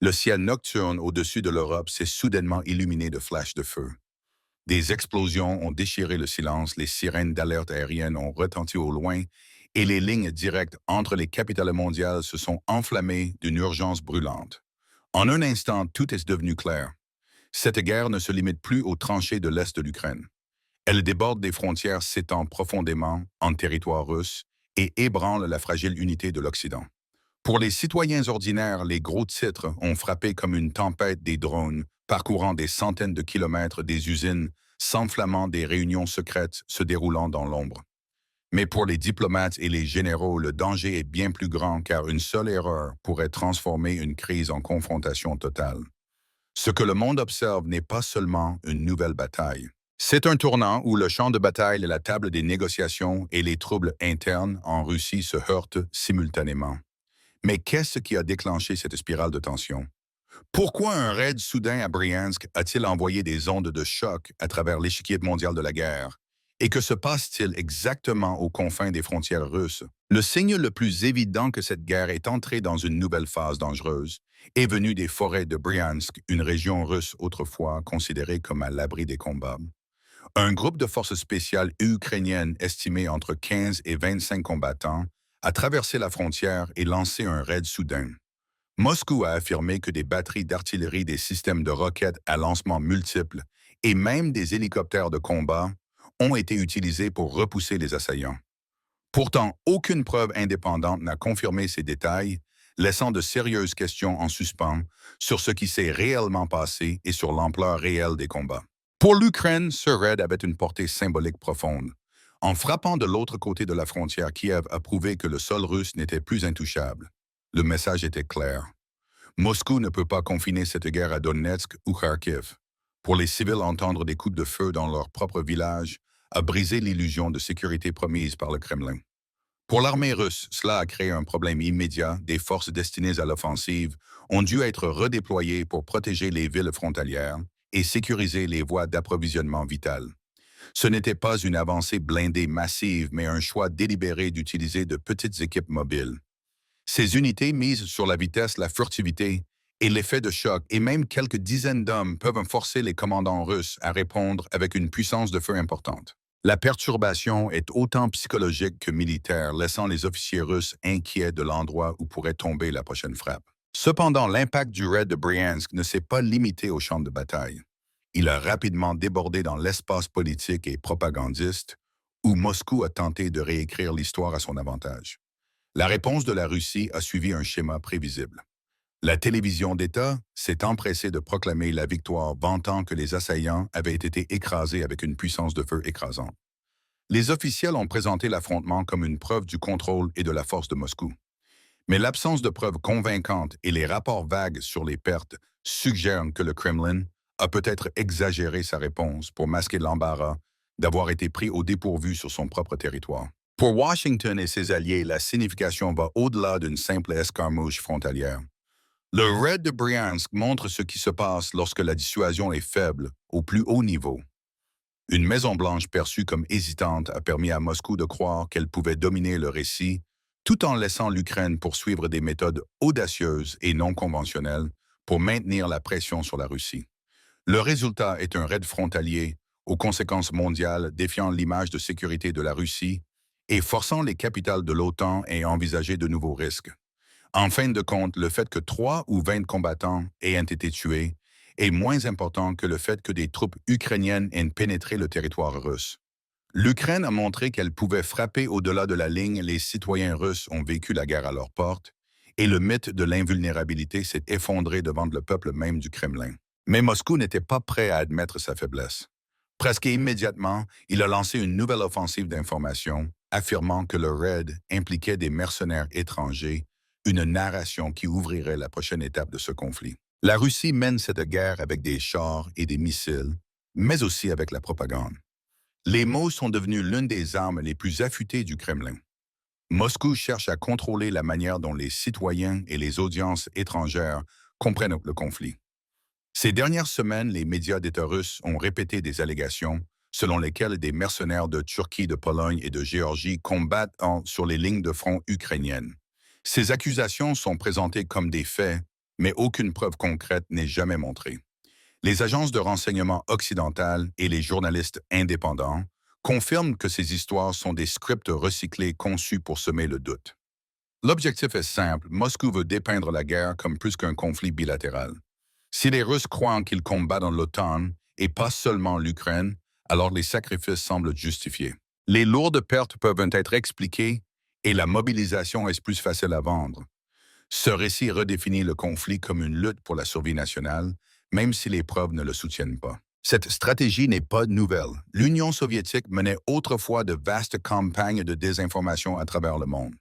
Le ciel nocturne au-dessus de l'Europe s'est soudainement illuminé de flashs de feu. Des explosions ont déchiré le silence, les sirènes d'alerte aérienne ont retenti au loin et les lignes directes entre les capitales mondiales se sont enflammées d'une urgence brûlante. En un instant, tout est devenu clair. Cette guerre ne se limite plus aux tranchées de l'Est de l'Ukraine. Elle déborde des frontières s'étend profondément en territoire russe et ébranle la fragile unité de l'Occident. Pour les citoyens ordinaires, les gros titres ont frappé comme une tempête des drones, parcourant des centaines de kilomètres des usines, s'enflammant des réunions secrètes se déroulant dans l'ombre. Mais pour les diplomates et les généraux, le danger est bien plus grand car une seule erreur pourrait transformer une crise en confrontation totale. Ce que le monde observe n'est pas seulement une nouvelle bataille. C'est un tournant où le champ de bataille, la table des négociations et les troubles internes en Russie se heurtent simultanément. Mais qu'est-ce qui a déclenché cette spirale de tension? Pourquoi un raid soudain à Bryansk a-t-il envoyé des ondes de choc à travers l'échiquier mondial de la guerre? Et que se passe-t-il exactement aux confins des frontières russes? Le signe le plus évident que cette guerre est entrée dans une nouvelle phase dangereuse est venu des forêts de Bryansk, une région russe autrefois considérée comme à l'abri des combats. Un groupe de forces spéciales ukrainiennes estimé entre 15 et 25 combattants a traversé la frontière et lancé un raid soudain. Moscou a affirmé que des batteries d'artillerie, des systèmes de roquettes à lancement multiples et même des hélicoptères de combat ont été utilisés pour repousser les assaillants. Pourtant, aucune preuve indépendante n'a confirmé ces détails, laissant de sérieuses questions en suspens sur ce qui s'est réellement passé et sur l'ampleur réelle des combats. Pour l'Ukraine, ce raid avait une portée symbolique profonde. En frappant de l'autre côté de la frontière, Kiev a prouvé que le sol russe n'était plus intouchable. Le message était clair. Moscou ne peut pas confiner cette guerre à Donetsk ou Kharkiv. Pour les civils, entendre des coups de feu dans leur propre village a brisé l'illusion de sécurité promise par le Kremlin. Pour l'armée russe, cela a créé un problème immédiat. Des forces destinées à l'offensive ont dû être redéployées pour protéger les villes frontalières et sécuriser les voies d'approvisionnement vitales. Ce n'était pas une avancée blindée massive, mais un choix délibéré d'utiliser de petites équipes mobiles. Ces unités misent sur la vitesse, la furtivité et l'effet de choc, et même quelques dizaines d'hommes peuvent forcer les commandants russes à répondre avec une puissance de feu importante. La perturbation est autant psychologique que militaire, laissant les officiers russes inquiets de l'endroit où pourrait tomber la prochaine frappe. Cependant, l'impact du raid de Bryansk ne s'est pas limité au champ de bataille. Il a rapidement débordé dans l'espace politique et propagandiste, où Moscou a tenté de réécrire l'histoire à son avantage. La réponse de la Russie a suivi un schéma prévisible. La télévision d'État s'est empressée de proclamer la victoire, vantant que les assaillants avaient été écrasés avec une puissance de feu écrasante. Les officiels ont présenté l'affrontement comme une preuve du contrôle et de la force de Moscou. Mais l'absence de preuves convaincantes et les rapports vagues sur les pertes suggèrent que le Kremlin a peut-être exagéré sa réponse pour masquer l'embarras d'avoir été pris au dépourvu sur son propre territoire. Pour Washington et ses alliés, la signification va au-delà d'une simple escarmouche frontalière. Le raid de Bryansk montre ce qui se passe lorsque la dissuasion est faible au plus haut niveau. Une Maison-Blanche perçue comme hésitante a permis à Moscou de croire qu'elle pouvait dominer le récit, tout en laissant l'Ukraine poursuivre des méthodes audacieuses et non conventionnelles pour maintenir la pression sur la Russie. Le résultat est un raid frontalier aux conséquences mondiales défiant l'image de sécurité de la Russie et forçant les capitales de l'OTAN à envisager de nouveaux risques. En fin de compte, le fait que 3 ou 20 combattants aient été tués est moins important que le fait que des troupes ukrainiennes aient pénétré le territoire russe. L'Ukraine a montré qu'elle pouvait frapper au-delà de la ligne, les citoyens russes ont vécu la guerre à leur porte, et le mythe de l'invulnérabilité s'est effondré devant le peuple même du Kremlin. Mais Moscou n'était pas prêt à admettre sa faiblesse. Presque immédiatement, il a lancé une nouvelle offensive d'information, affirmant que le raid impliquait des mercenaires étrangers, une narration qui ouvrirait la prochaine étape de ce conflit. La Russie mène cette guerre avec des chars et des missiles, mais aussi avec la propagande. Les mots sont devenus l'une des armes les plus affûtées du Kremlin. Moscou cherche à contrôler la manière dont les citoyens et les audiences étrangères comprennent le conflit. Ces dernières semaines, les médias d'État russes ont répété des allégations selon lesquelles des mercenaires de Turquie, de Pologne et de Géorgie combattent sur les lignes de front ukrainiennes. Ces accusations sont présentées comme des faits, mais aucune preuve concrète n'est jamais montrée. Les agences de renseignement occidentales et les journalistes indépendants confirment que ces histoires sont des scripts recyclés conçus pour semer le doute. L'objectif est simple, Moscou veut dépeindre la guerre comme plus qu'un conflit bilatéral. Si les Russes croient qu'ils combattent dans l'OTAN et pas seulement l'Ukraine, alors les sacrifices semblent justifiés. Les lourdes pertes peuvent être expliquées et la mobilisation est plus facile à vendre. Ce récit redéfinit le conflit comme une lutte pour la survie nationale, même si les preuves ne le soutiennent pas. Cette stratégie n'est pas nouvelle. L'Union soviétique menait autrefois de vastes campagnes de désinformation à travers le monde.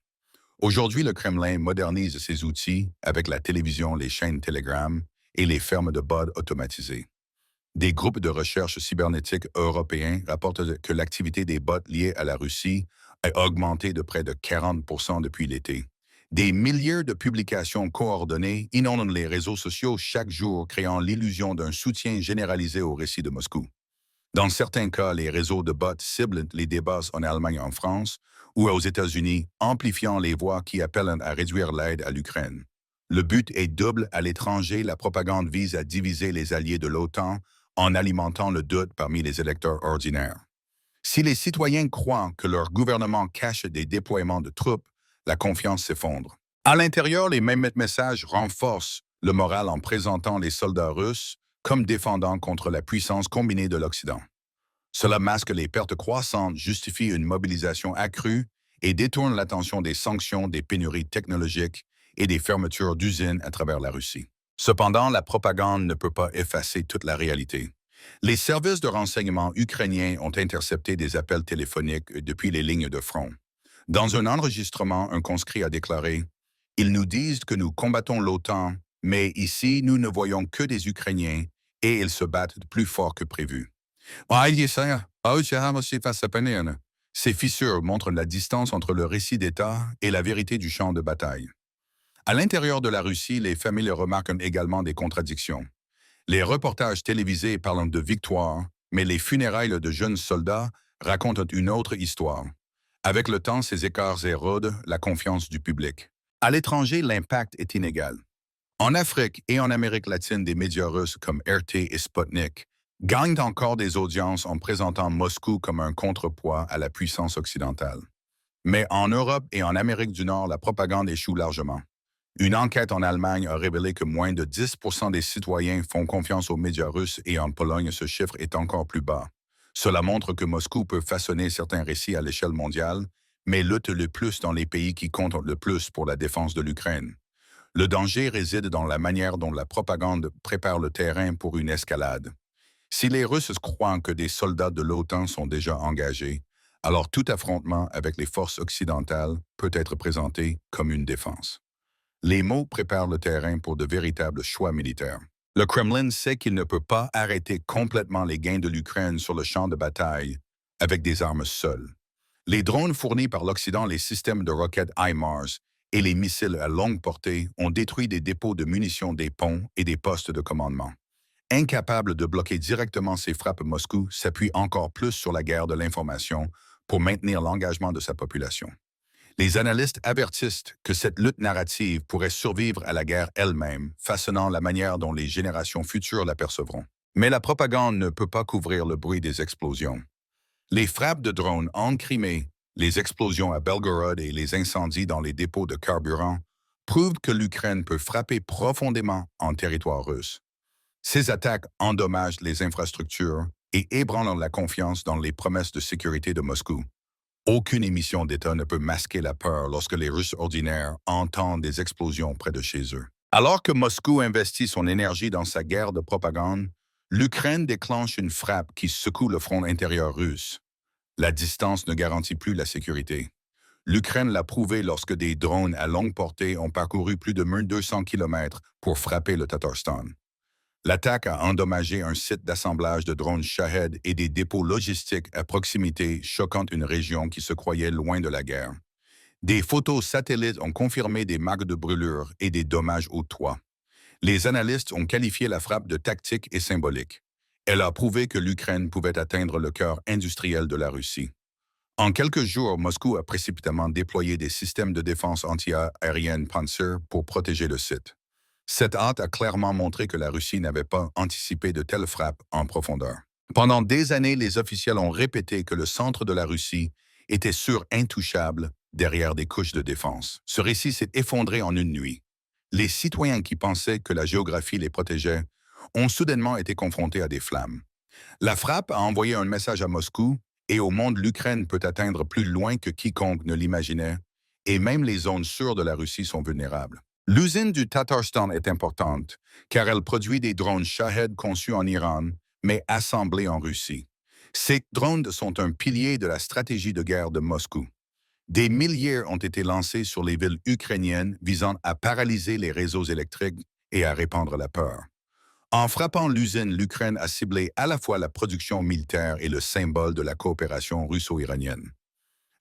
Aujourd'hui, le Kremlin modernise ses outils avec la télévision, les chaînes Telegram et les fermes de bots automatisées. Des groupes de recherche cybernétique européens rapportent que l'activité des bots liés à la Russie a augmenté de près de 40% depuis l'été. Des milliers de publications coordonnées inondent les réseaux sociaux chaque jour, créant l'illusion d'un soutien généralisé au récit de Moscou. Dans certains cas, les réseaux de bots ciblent les débats en Allemagne et en France ou aux États-Unis, amplifiant les voix qui appellent à réduire l'aide à l'Ukraine. Le but est double à l'étranger, la propagande vise à diviser les alliés de l'OTAN en alimentant le doute parmi les électeurs ordinaires. Si les citoyens croient que leur gouvernement cache des déploiements de troupes, la confiance s'effondre. À l'intérieur, les mêmes messages renforcent le moral en présentant les soldats russes comme défendant contre la puissance combinée de l'Occident. Cela masque les pertes croissantes, justifie une mobilisation accrue et détourne l'attention des sanctions, des pénuries technologiques et des fermetures d'usines à travers la Russie. Cependant, la propagande ne peut pas effacer toute la réalité. Les services de renseignement ukrainiens ont intercepté des appels téléphoniques depuis les lignes de front. Dans un enregistrement, un conscrit a déclaré « Ils nous disent que nous combattons l'OTAN, mais ici, nous ne voyons que des Ukrainiens et ils se battent plus fort que prévu. » Ces fissures montrent la distance entre le récit d'État et la vérité du champ de bataille. À l'intérieur de la Russie, les familles remarquent également des contradictions. Les reportages télévisés parlent de victoire, mais les funérailles de jeunes soldats racontent une autre histoire. Avec le temps, ces écarts érodent la confiance du public. À l'étranger, l'impact est inégal. En Afrique et en Amérique latine, des médias russes comme RT et Sputnik gagnent encore des audiences en présentant Moscou comme un contrepoids à la puissance occidentale. Mais en Europe et en Amérique du Nord, la propagande échoue largement. Une enquête en Allemagne a révélé que moins de 10% des citoyens font confiance aux médias russes et en Pologne, ce chiffre est encore plus bas. Cela montre que Moscou peut façonner certains récits à l'échelle mondiale, mais lutte le plus dans les pays qui comptent le plus pour la défense de l'Ukraine. Le danger réside dans la manière dont la propagande prépare le terrain pour une escalade. Si les Russes croient que des soldats de l'OTAN sont déjà engagés, alors tout affrontement avec les forces occidentales peut être présenté comme une défense. Les mots préparent le terrain pour de véritables choix militaires. Le Kremlin sait qu'il ne peut pas arrêter complètement les gains de l'Ukraine sur le champ de bataille avec des armes seules. Les drones fournis par l'Occident, les systèmes de roquettes HIMARS et les missiles à longue portée ont détruit des dépôts de munitions, des ponts et des postes de commandement. Incapable de bloquer directement ces frappes, Moscou s'appuie encore plus sur la guerre de l'information pour maintenir l'engagement de sa population. Les analystes avertissent que cette lutte narrative pourrait survivre à la guerre elle-même, façonnant la manière dont les générations futures l'apercevront. Mais la propagande ne peut pas couvrir le bruit des explosions. Les frappes de drones en Crimée, les explosions à Belgorod et les incendies dans les dépôts de carburant prouvent que l'Ukraine peut frapper profondément en territoire russe. Ces attaques endommagent les infrastructures et ébranlent la confiance dans les promesses de sécurité de Moscou. Aucune émission d'État ne peut masquer la peur lorsque les Russes ordinaires entendent des explosions près de chez eux. Alors que Moscou investit son énergie dans sa guerre de propagande, l'Ukraine déclenche une frappe qui secoue le front intérieur russe. La distance ne garantit plus la sécurité. L'Ukraine l'a prouvé lorsque des drones à longue portée ont parcouru plus de 1200 km pour frapper le Tatarstan. L'attaque a endommagé un site d'assemblage de drones Shahed et des dépôts logistiques à proximité, choquant une région qui se croyait loin de la guerre. Des photos satellites ont confirmé des marques de brûlures et des dommages au toit. Les analystes ont qualifié la frappe de tactique et symbolique. Elle a prouvé que l'Ukraine pouvait atteindre le cœur industriel de la Russie. En quelques jours, Moscou a précipitamment déployé des systèmes de défense anti-aérienne Pantsir pour protéger le site. Cette hâte a clairement montré que la Russie n'avait pas anticipé de telles frappes en profondeur. Pendant des années, les officiels ont répété que le centre de la Russie était intouchable derrière des couches de défense. Ce récit s'est effondré en une nuit. Les citoyens qui pensaient que la géographie les protégeait ont soudainement été confrontés à des flammes. La frappe a envoyé un message à Moscou et au monde l'Ukraine peut atteindre plus loin que quiconque ne l'imaginait, et même les zones sûres de la Russie sont vulnérables. L'usine du Tatarstan est importante, car elle produit des drones Shahed conçus en Iran, mais assemblés en Russie. Ces drones sont un pilier de la stratégie de guerre de Moscou. Des milliers ont été lancés sur les villes ukrainiennes visant à paralyser les réseaux électriques et à répandre la peur. En frappant l'usine, l'Ukraine a ciblé à la fois la production militaire et le symbole de la coopération russo-iranienne.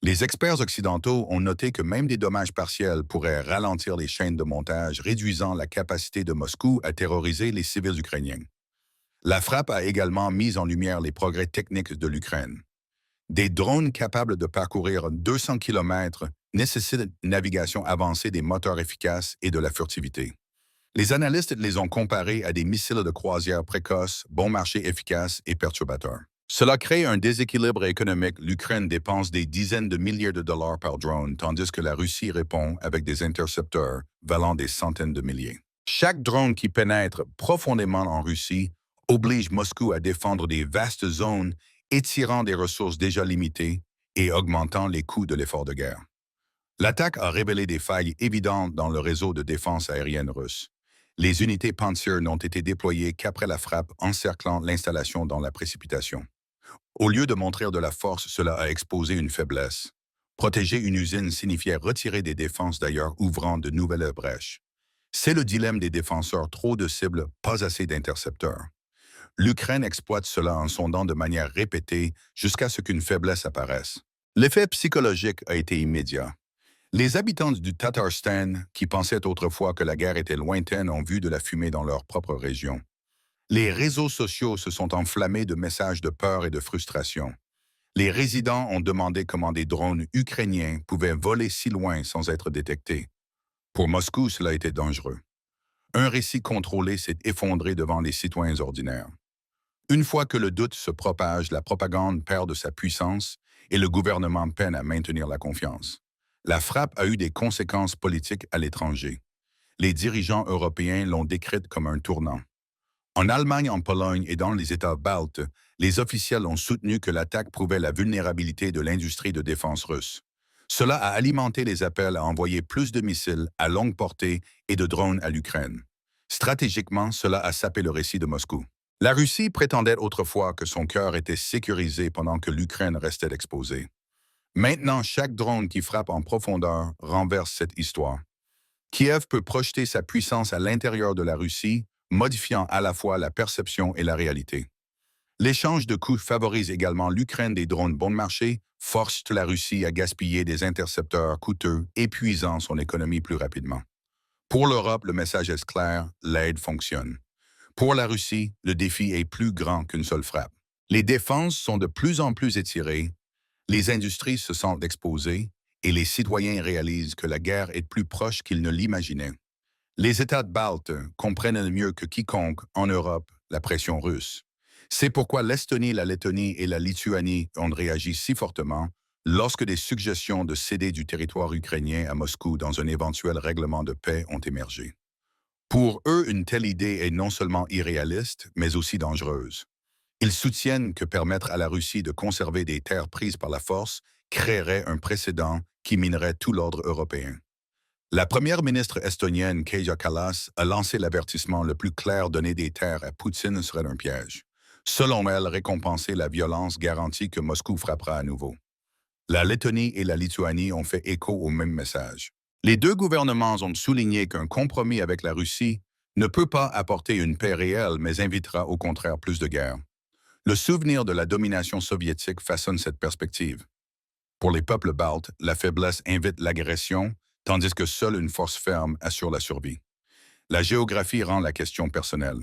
Les experts occidentaux ont noté que même des dommages partiels pourraient ralentir les chaînes de montage, réduisant la capacité de Moscou à terroriser les civils ukrainiens. La frappe a également mis en lumière les progrès techniques de l'Ukraine. Des drones capables de parcourir 200 km nécessitent une navigation avancée, des moteurs efficaces et de la furtivité. Les analystes les ont comparés à des missiles de croisière précoces, bon marché efficaces et perturbateurs. Cela crée un déséquilibre économique. L'Ukraine dépense des dizaines de milliers de dollars par drone, tandis que la Russie répond avec des intercepteurs valant des centaines de milliers. Chaque drone qui pénètre profondément en Russie oblige Moscou à défendre des vastes zones, étirant des ressources déjà limitées et augmentant les coûts de l'effort de guerre. L'attaque a révélé des failles évidentes dans le réseau de défense aérienne russe. Les unités Pantsir n'ont été déployées qu'après la frappe, encerclant l'installation dans la précipitation. Au lieu de montrer de la force, cela a exposé une faiblesse. Protéger une usine signifiait retirer des défenses d'ailleurs, ouvrant de nouvelles brèches. C'est le dilemme des défenseurs: trop de cibles, pas assez d'intercepteurs. L'Ukraine exploite cela en sondant de manière répétée jusqu'à ce qu'une faiblesse apparaisse. L'effet psychologique a été immédiat. Les habitants du Tatarstan, qui pensaient autrefois que la guerre était lointaine, ont vu de la fumée dans leur propre région. Les réseaux sociaux se sont enflammés de messages de peur et de frustration. Les résidents ont demandé comment des drones ukrainiens pouvaient voler si loin sans être détectés. Pour Moscou, cela était dangereux. Un récit contrôlé s'est effondré devant les citoyens ordinaires. Une fois que le doute se propage, la propagande perd de sa puissance et le gouvernement peine à maintenir la confiance. La frappe a eu des conséquences politiques à l'étranger. Les dirigeants européens l'ont décrite comme un tournant. En Allemagne, en Pologne et dans les États baltes, les officiels ont soutenu que l'attaque prouvait la vulnérabilité de l'industrie de défense russe. Cela a alimenté les appels à envoyer plus de missiles à longue portée et de drones à l'Ukraine. Stratégiquement, cela a sapé le récit de Moscou. La Russie prétendait autrefois que son cœur était sécurisé pendant que l'Ukraine restait exposée. Maintenant, chaque drone qui frappe en profondeur renverse cette histoire. Kiev peut projeter sa puissance à l'intérieur de la Russie, modifiant à la fois la perception et la réalité. L'échange de coûts favorise également l'Ukraine. Des drones bon marché forcent la Russie à gaspiller des intercepteurs coûteux, épuisant son économie plus rapidement. Pour l'Europe, le message est clair: l'aide fonctionne. Pour la Russie, le défi est plus grand qu'une seule frappe. Les défenses sont de plus en plus étirées, les industries se sentent exposées et les citoyens réalisent que la guerre est plus proche qu'ils ne l'imaginaient. Les États baltes comprennent mieux que quiconque en Europe la pression russe. C'est pourquoi l'Estonie, la Lettonie et la Lituanie ont réagi si fortement lorsque des suggestions de céder du territoire ukrainien à Moscou dans un éventuel règlement de paix ont émergé. Pour eux, une telle idée est non seulement irréaliste, mais aussi dangereuse. Ils soutiennent que permettre à la Russie de conserver des terres prises par la force créerait un précédent qui minerait tout l'ordre européen. La première ministre estonienne, Kaja Kallas, a lancé l'avertissement: le plus clair: donner des terres à Poutine serait un piège. Selon elle, récompenser la violence garantit que Moscou frappera à nouveau. La Lettonie et la Lituanie ont fait écho au même message. Les deux gouvernements ont souligné qu'un compromis avec la Russie ne peut pas apporter une paix réelle, mais invitera au contraire plus de guerre. Le souvenir de la domination soviétique façonne cette perspective. Pour les peuples baltes, la faiblesse invite l'agression, tandis que seule une force ferme assure la survie. La géographie rend la question personnelle.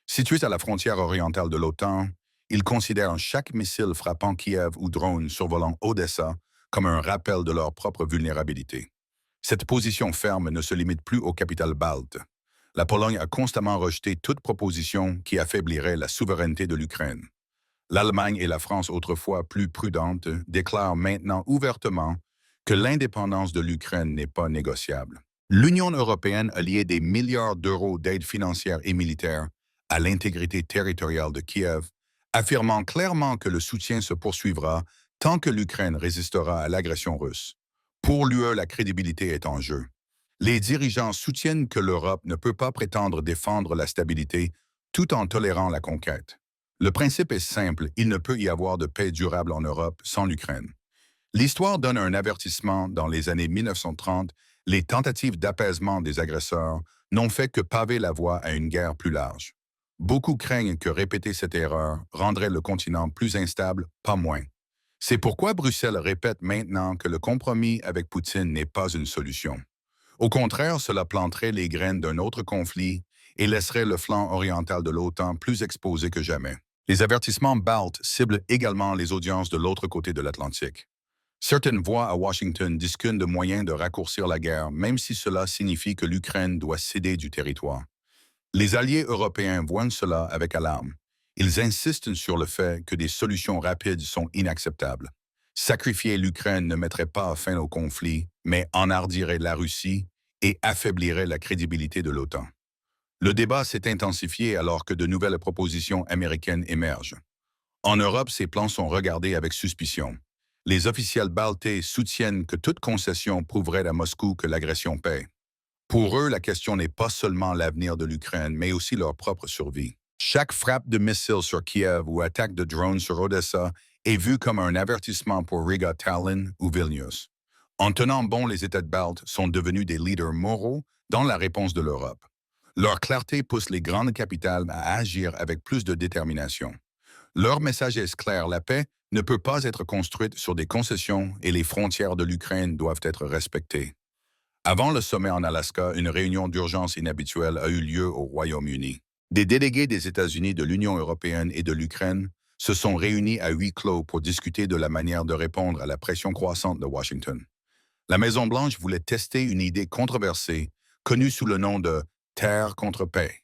Situés à la frontière orientale de l'OTAN, ils considèrent chaque missile frappant Kiev ou drone survolant Odessa comme un rappel de leur propre vulnérabilité. Cette position ferme ne se limite plus aux capitales baltes. La Pologne a constamment rejeté toute proposition qui affaiblirait la souveraineté de l'Ukraine. L'Allemagne et la France, autrefois plus prudentes, déclarent maintenant ouvertement que l'indépendance de l'Ukraine n'est pas négociable. L'Union européenne a lié des milliards d'euros d'aide financière et militaire à l'intégrité territoriale de Kiev, affirmant clairement que le soutien se poursuivra tant que l'Ukraine résistera à l'agression russe. Pour l'UE, la crédibilité est en jeu. Les dirigeants soutiennent que l'Europe ne peut pas prétendre défendre la stabilité tout en tolérant la conquête. Le principe est simple, il ne peut y avoir de paix durable en Europe sans l'Ukraine. L'histoire donne un avertissement. Dans les années 1930, les tentatives d'apaisement des agresseurs n'ont fait que paver la voie à une guerre plus large. Beaucoup craignent que répéter cette erreur rendrait le continent plus instable, pas moins. C'est pourquoi Bruxelles répète maintenant que le compromis avec Poutine n'est pas une solution. Au contraire, cela planterait les graines d'un autre conflit et laisserait le flanc oriental de l'OTAN plus exposé que jamais. Les avertissements baltes ciblent également les audiences de l'autre côté de l'Atlantique. Certaines voix à Washington discutent de moyens de raccourcir la guerre, même si cela signifie que l'Ukraine doit céder du territoire. Les alliés européens voient cela avec alarme. Ils insistent sur le fait que des solutions rapides sont inacceptables. Sacrifier l'Ukraine ne mettrait pas fin au conflit, mais enhardirait la Russie et affaiblirait la crédibilité de l'OTAN. Le débat s'est intensifié alors que de nouvelles propositions américaines émergent. En Europe, ces plans sont regardés avec suspicion. Les officiels baltais soutiennent que toute concession prouverait à Moscou que l'agression paie. Pour eux, la question n'est pas seulement l'avenir de l'Ukraine, mais aussi leur propre survie. Chaque frappe de missiles sur Kiev ou attaque de drones sur Odessa est vue comme un avertissement pour Riga, Tallinn ou Vilnius. En tenant bon, les États baltes sont devenus des leaders moraux dans la réponse de l'Europe. Leur clarté pousse les grandes capitales à agir avec plus de détermination. Leur message est clair, la paix ne peut pas être construite sur des concessions et les frontières de l'Ukraine doivent être respectées. Avant le sommet en Alaska, une réunion d'urgence inhabituelle a eu lieu au Royaume-Uni. Des délégués des États-Unis, de l'Union européenne et de l'Ukraine se sont réunis à huis clos pour discuter de la manière de répondre à la pression croissante de Washington. La Maison-Blanche voulait tester une idée controversée, connue sous le nom de « terre contre paix ».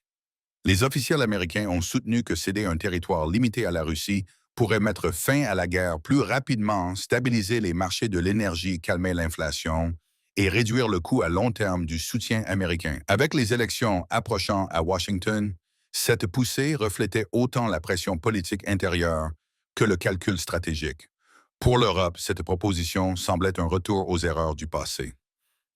Les officiels américains ont soutenu que céder un territoire limité à la Russie pourrait mettre fin à la guerre plus rapidement, stabiliser les marchés de l'énergie, calmer l'inflation et réduire le coût à long terme du soutien américain. Avec les élections approchant à Washington, cette poussée reflétait autant la pression politique intérieure que le calcul stratégique. Pour l'Europe, cette proposition semblait un retour aux erreurs du passé.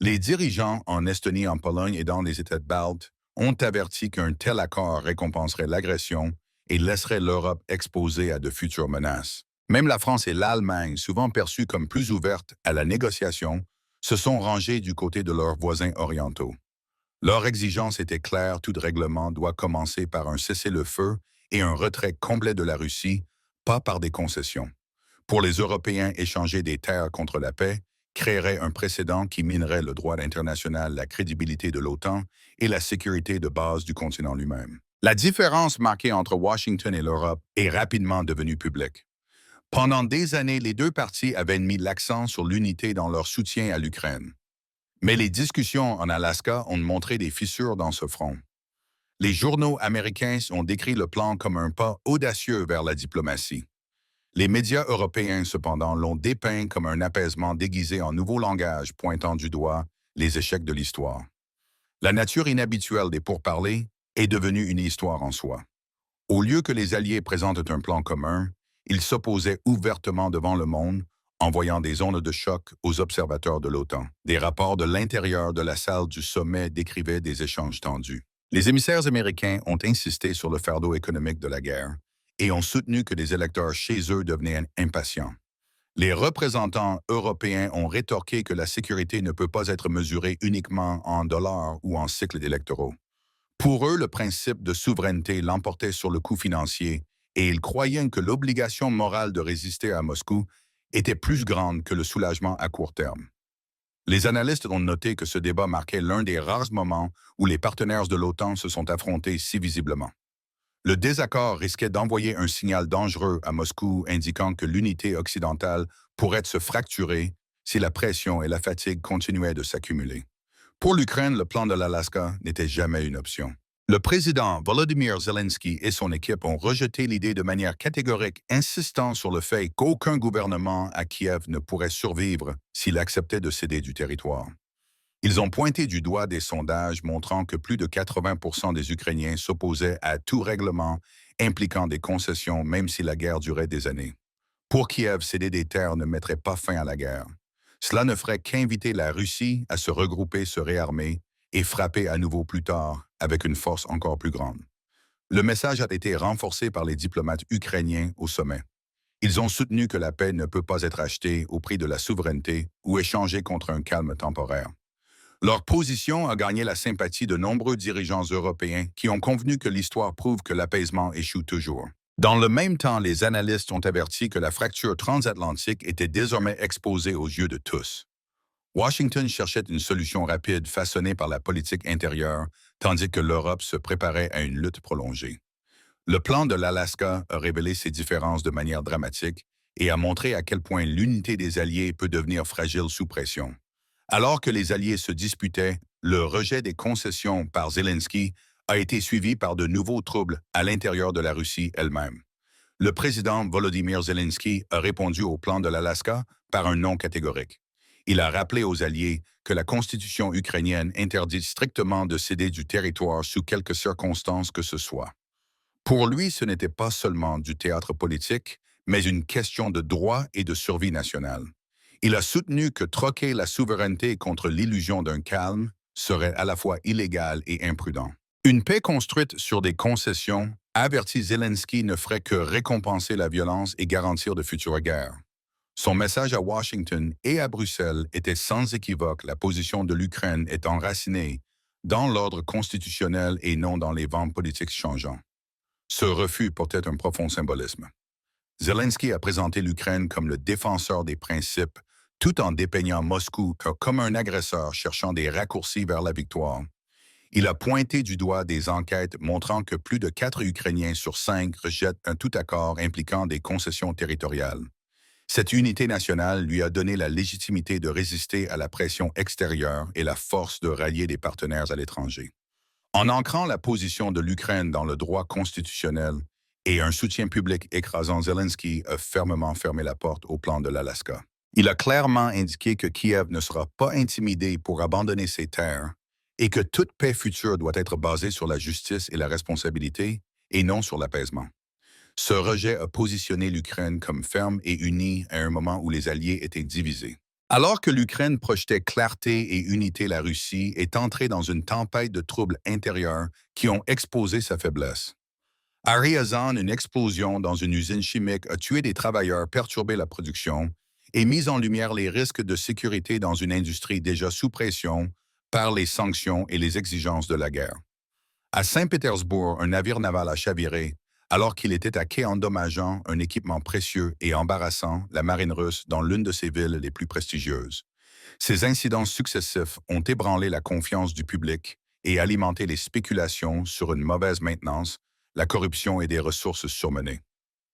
Les dirigeants en Estonie, en Pologne et dans les États baltes ont averti qu'un tel accord récompenserait l'agression et laisserait l'Europe exposée à de futures menaces. Même la France et l'Allemagne, souvent perçues comme plus ouvertes à la négociation, se sont rangées du côté de leurs voisins orientaux. Leur exigence était claire, tout règlement doit commencer par un cessez-le-feu et un retrait complet de la Russie, pas par des concessions. Pour les Européens, échanger des terres contre la paix créerait un précédent qui minerait le droit international, la crédibilité de l'OTAN et la sécurité de base du continent lui-même. La différence marquée entre Washington et l'Europe est rapidement devenue publique. Pendant des années, les deux parties avaient mis l'accent sur l'unité dans leur soutien à l'Ukraine. Mais les discussions en Alaska ont montré des fissures dans ce front. Les journaux américains ont décrit le plan comme un pas audacieux vers la diplomatie. Les médias européens, cependant, l'ont dépeint comme un apaisement déguisé en nouveau langage pointant du doigt les échecs de l'histoire. La nature inhabituelle des pourparlers est devenue une histoire en soi. Au lieu que les Alliés présentent un plan commun, ils s'opposaient ouvertement devant le monde, envoyant des ondes de choc aux observateurs de l'OTAN. Des rapports de l'intérieur de la salle du sommet décrivaient des échanges tendus. Les émissaires américains ont insisté sur le fardeau économique de la guerre et ont soutenu que les électeurs chez eux devenaient impatients. Les représentants européens ont rétorqué que la sécurité ne peut pas être mesurée uniquement en dollars ou en cycles électoraux. Pour eux, le principe de souveraineté l'emportait sur le coût financier et ils croyaient que l'obligation morale de résister à Moscou était plus grande que le soulagement à court terme. Les analystes ont noté que ce débat marquait l'un des rares moments où les partenaires de l'OTAN se sont affrontés si visiblement. Le désaccord risquait d'envoyer un signal dangereux à Moscou indiquant que l'unité occidentale pourrait se fracturer si la pression et la fatigue continuaient de s'accumuler. Pour l'Ukraine, le plan de l'Alaska n'était jamais une option. Le président Volodymyr Zelensky et son équipe ont rejeté l'idée de manière catégorique, insistant sur le fait qu'aucun gouvernement à Kiev ne pourrait survivre s'il acceptait de céder du territoire. Ils ont pointé du doigt des sondages montrant que plus de 80% des Ukrainiens s'opposaient à tout règlement impliquant des concessions même si la guerre durait des années. Pour Kiev, céder des terres ne mettrait pas fin à la guerre. Cela ne ferait qu'inviter la Russie à se regrouper, se réarmer et frapper à nouveau plus tard avec une force encore plus grande. Le message a été renforcé par les diplomates ukrainiens au sommet. Ils ont soutenu que la paix ne peut pas être achetée au prix de la souveraineté ou échangée contre un calme temporaire. Leur position a gagné la sympathie de nombreux dirigeants européens qui ont convenu que l'histoire prouve que l'apaisement échoue toujours. Dans le même temps, les analystes ont averti que la fracture transatlantique était désormais exposée aux yeux de tous. Washington cherchait une solution rapide façonnée par la politique intérieure, tandis que l'Europe se préparait à une lutte prolongée. Le plan de l'Alaska a révélé ces différences de manière dramatique et a montré à quel point l'unité des Alliés peut devenir fragile sous pression. Alors que les Alliés se disputaient, le rejet des concessions par Zelensky a été suivi par de nouveaux troubles à l'intérieur de la Russie elle-même. Le président Volodymyr Zelensky a répondu au plan de l'Alaska par un non catégorique. Il a rappelé aux Alliés que la Constitution ukrainienne interdit strictement de céder du territoire sous quelque circonstances que ce soit. Pour lui, ce n'était pas seulement du théâtre politique, mais une question de droit et de survie nationale. Il a soutenu que troquer la souveraineté contre l'illusion d'un calme serait à la fois illégal et imprudent. Une paix construite sur des concessions, avertit Zelensky, ne ferait que récompenser la violence et garantir de futures guerres. Son message à Washington et à Bruxelles était sans équivoque: la position de l'Ukraine est enracinée dans l'ordre constitutionnel et non dans les vents politiques changeants. Ce refus portait un profond symbolisme. Zelensky a présenté l'Ukraine comme le défenseur des principes, tout en dépeignant Moscou comme un agresseur cherchant des raccourcis vers la victoire. Il a pointé du doigt des enquêtes montrant que plus de 4 Ukrainiens sur 5 rejettent un tout accord impliquant des concessions territoriales. Cette unité nationale lui a donné la légitimité de résister à la pression extérieure et la force de rallier des partenaires à l'étranger. En ancrant la position de l'Ukraine dans le droit constitutionnel et un soutien public écrasant, Zelensky a fermement fermé la porte au plan de l'Alaska. Il a clairement indiqué que Kiev ne sera pas intimidé pour abandonner ses terres et que toute paix future doit être basée sur la justice et la responsabilité et non sur l'apaisement. Ce rejet a positionné l'Ukraine comme ferme et unie à un moment où les Alliés étaient divisés. Alors que l'Ukraine projetait clarté et unité, la Russie est entrée dans une tempête de troubles intérieurs qui ont exposé sa faiblesse. À Ryazan, une explosion dans une usine chimique a tué des travailleurs, perturbé la production et mis en lumière les risques de sécurité dans une industrie déjà sous pression par les sanctions et les exigences de la guerre. À Saint-Pétersbourg, un navire naval a chaviré alors qu'il était à quai endommageant un équipement précieux et embarrassant la marine russe dans l'une de ses villes les plus prestigieuses. Ces incidents successifs ont ébranlé la confiance du public et alimenté les spéculations sur une mauvaise maintenance, la corruption et des ressources surmenées.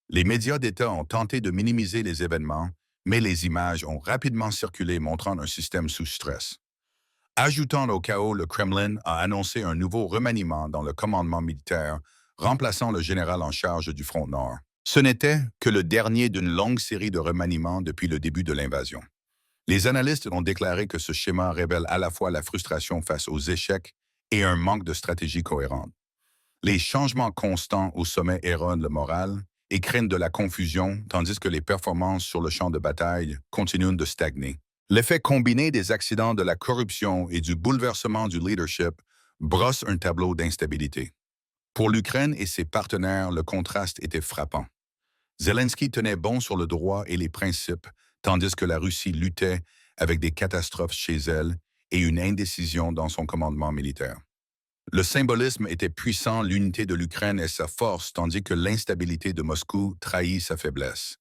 Les médias d'État ont tenté de minimiser les événements, mais les images ont rapidement circulé montrant un système sous stress. Ajoutant au chaos, le Kremlin a annoncé un nouveau remaniement dans le commandement militaire, remplaçant le général en charge du front nord. Ce n'était que le dernier d'une longue série de remaniements depuis le début de l'invasion. Les analystes ont déclaré que ce schéma révèle à la fois la frustration face aux échecs et un manque de stratégie cohérente. Les changements constants au sommet érodent le moral et craignent de la confusion, tandis que les performances sur le champ de bataille continuent de stagner. L'effet combiné des accidents de la corruption et du bouleversement du leadership brosse un tableau d'instabilité. Pour l'Ukraine et ses partenaires, le contraste était frappant. Zelensky tenait bon sur le droit et les principes, tandis que la Russie luttait avec des catastrophes chez elle et une indécision dans son commandement militaire. Le symbolisme était puissant, l'unité de l'Ukraine est sa force, tandis que l'instabilité de Moscou trahit sa faiblesse.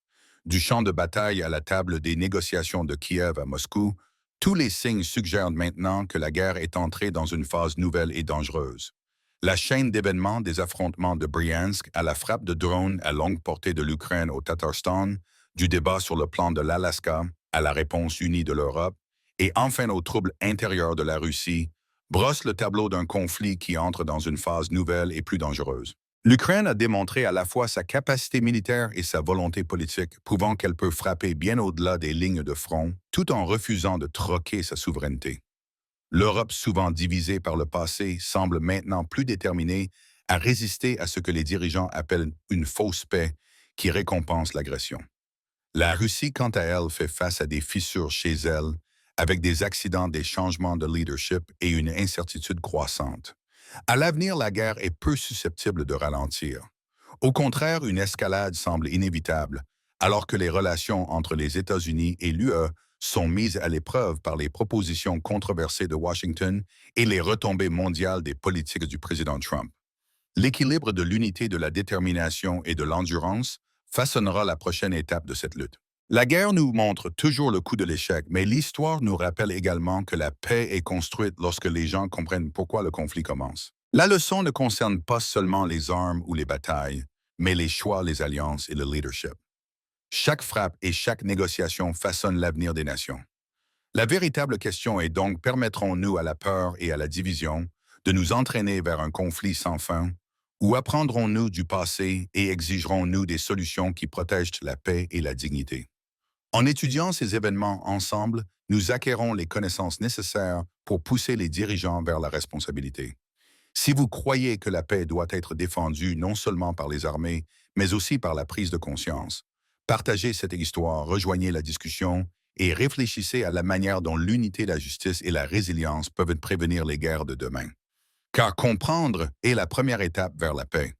Du champ de bataille à la table des négociations de Kiev à Moscou, tous les signes suggèrent maintenant que la guerre est entrée dans une phase nouvelle et dangereuse. La chaîne d'événements des affrontements de Bryansk à la frappe de drones à longue portée de l'Ukraine au Tatarstan, du débat sur le plan de l'Alaska à la réponse unie de l'Europe, et enfin aux troubles intérieurs de la Russie, brosse le tableau d'un conflit qui entre dans une phase nouvelle et plus dangereuse. L'Ukraine a démontré à la fois sa capacité militaire et sa volonté politique, prouvant qu'elle peut frapper bien au-delà des lignes de front, tout en refusant de troquer sa souveraineté. L'Europe, souvent divisée par le passé, semble maintenant plus déterminée à résister à ce que les dirigeants appellent une fausse paix qui récompense l'agression. La Russie, quant à elle, fait face à des fissures chez elle, avec des accidents, des changements de leadership et une incertitude croissante. À l'avenir, la guerre est peu susceptible de ralentir. Au contraire, une escalade semble inévitable, alors que les relations entre les États-Unis et l'UE sont mises à l'épreuve par les propositions controversées de Washington et les retombées mondiales des politiques du président Trump. L'équilibre de l'unité, de la détermination et de l'endurance façonnera la prochaine étape de cette lutte. La guerre nous montre toujours le coup de l'échec, mais l'histoire nous rappelle également que la paix est construite lorsque les gens comprennent pourquoi le conflit commence. La leçon ne concerne pas seulement les armes ou les batailles, mais les choix, les alliances et le leadership. Chaque frappe et chaque négociation façonne l'avenir des nations. La véritable question est donc, permettrons-nous à la peur et à la division de nous entraîner vers un conflit sans fin, ou apprendrons-nous du passé et exigerons-nous des solutions qui protègent la paix et la dignité? En étudiant ces événements ensemble, nous acquérons les connaissances nécessaires pour pousser les dirigeants vers la responsabilité. Si vous croyez que la paix doit être défendue non seulement par les armées, mais aussi par la prise de conscience, partagez cette histoire, rejoignez la discussion et réfléchissez à la manière dont l'unité, la justice et la résilience peuvent prévenir les guerres de demain. Car comprendre est la première étape vers la paix.